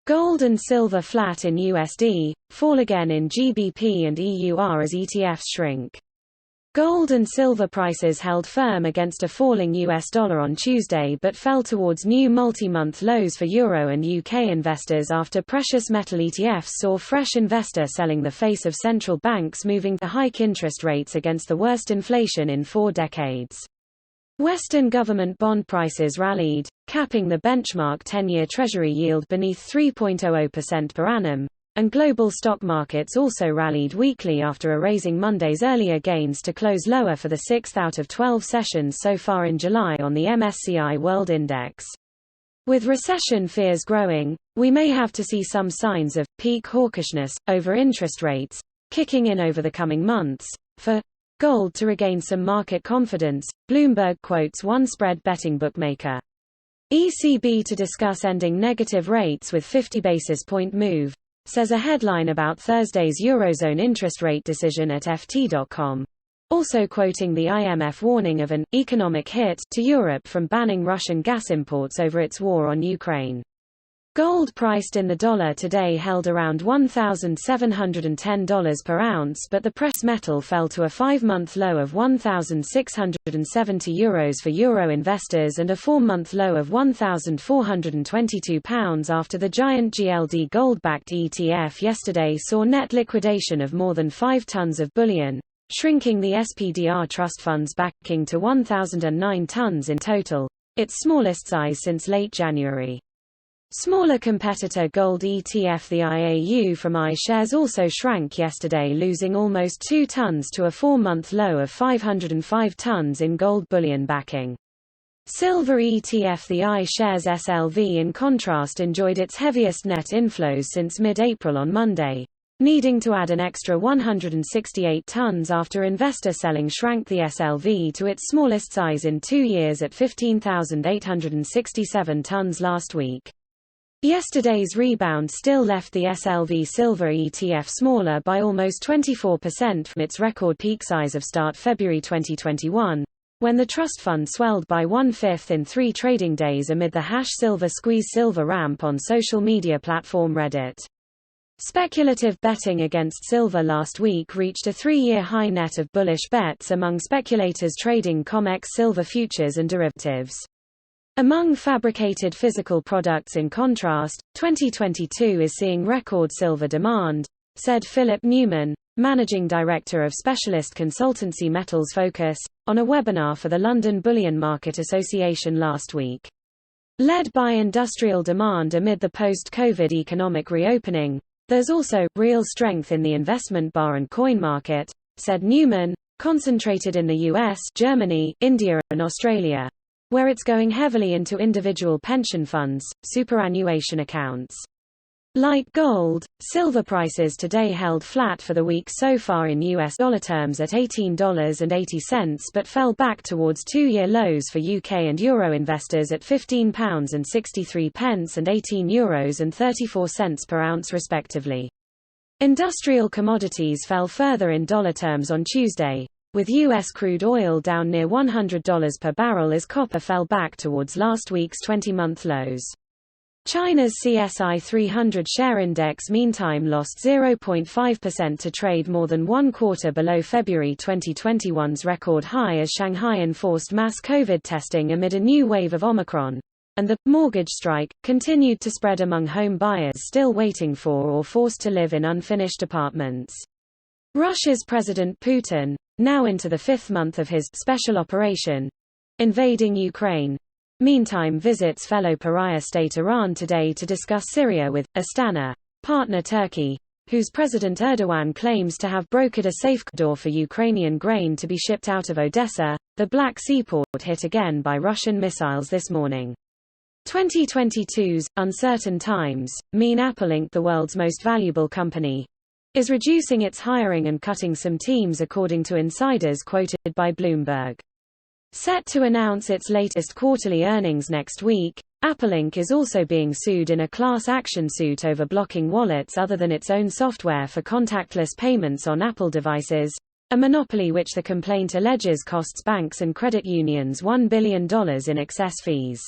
Gold and silver flat in USD, fall again in GBP and EUR as ETFs shrink. Gold and silver prices held firm against a falling US dollar on Tuesday but fell towards new multi-month lows for Euro and UK investors after precious metal ETFs saw fresh investor selling the face of central banks moving to hike interest rates against the worst inflation in 4 decades. Western government bond prices rallied, capping the benchmark 10-year Treasury yield beneath 3.00% per annum. And global stock markets also rallied weakly after erasing Monday's earlier gains to close lower for the 6th out of 12 sessions so far in July on the MSCI World Index. With recession fears growing, we may have to see some signs of peak hawkishness over interest rates kicking in over the coming months for gold to regain some market confidence, Bloomberg quotes one spread betting bookmaker. ECB to discuss ending negative rates with 50 basis point move, says a headline about Thursday's Eurozone interest rate decision at FT.com. Also quoting the IMF warning of an economic hit to Europe from banning Russian gas imports over its war on Ukraine. Gold priced in the dollar today held around $1,710 per ounce, but the precious metal fell to a 5-month low of €1,670 for Euro investors and a 4-month low of £1,422 after the giant GLD gold-backed ETF yesterday saw net liquidation of more than 5 tons of bullion, shrinking the SPDR trust fund's backing to 1,009 tons in total, its smallest size since late January. Smaller competitor gold ETF the IAU from iShares also shrank yesterday, losing almost 2 tons to a 4-month low of 505 tons in gold bullion backing. Silver ETF the iShares SLV in contrast enjoyed its heaviest net inflows since mid-April on Monday, needing to add an extra 168 tons after investor selling shrank the SLV to its smallest size in 2 years at 15,867 tons last week. Yesterday's rebound still left the SLV silver ETF smaller by almost 24% from its record peak size of start February 2021, when the trust fund swelled by 1/5 in 3 trading days amid the #silver squeeze silver ramp on social media platform Reddit. Speculative betting against silver last week reached a 3-year high net of bullish bets among speculators trading COMEX silver futures and derivatives. Among fabricated physical products in contrast, 2022 is seeing record silver demand, said Philip Newman, managing director of specialist consultancy Metals Focus, on a webinar for the London Bullion Market Association last week. Led by industrial demand amid the post-COVID economic reopening, there's also real strength in the investment bar and coin market, said Newman, concentrated in the US, Germany, India, and Australia, where it's going heavily into individual pension funds, superannuation accounts. Like gold, silver prices today held flat for the week so far in US dollar terms at $18.80 but fell back towards 2-year lows for UK and Euro investors at £15.63 and €18.34 per ounce respectively. Industrial commodities fell further in dollar terms on Tuesday, with U.S. crude oil down near $100 per barrel as copper fell back towards last week's 20-month lows. China's CSI 300 share index meantime lost 0.5% to trade more than 1/4 below February 2021's record high as Shanghai enforced mass COVID testing amid a new wave of Omicron, and the mortgage strike continued to spread among home buyers still waiting for or forced to live in unfinished apartments. Russia's President Putin, now into the 5th month of his special operation, invading Ukraine, meantime visits fellow pariah state Iran today to discuss Syria with Astana partner Turkey, whose President Erdogan claims to have brokered a safe door for Ukrainian grain to be shipped out of Odessa, the Black Sea port hit again by Russian missiles this morning. 2022's uncertain times mean Apple Inc., the world's most valuable company, is reducing its hiring and cutting some teams according to insiders quoted by Bloomberg. Set to announce its latest quarterly earnings next week, Apple Inc. is also being sued in a class action suit over blocking wallets other than its own software for contactless payments on Apple devices, a monopoly which the complaint alleges costs banks and credit unions $1 billion in excess fees.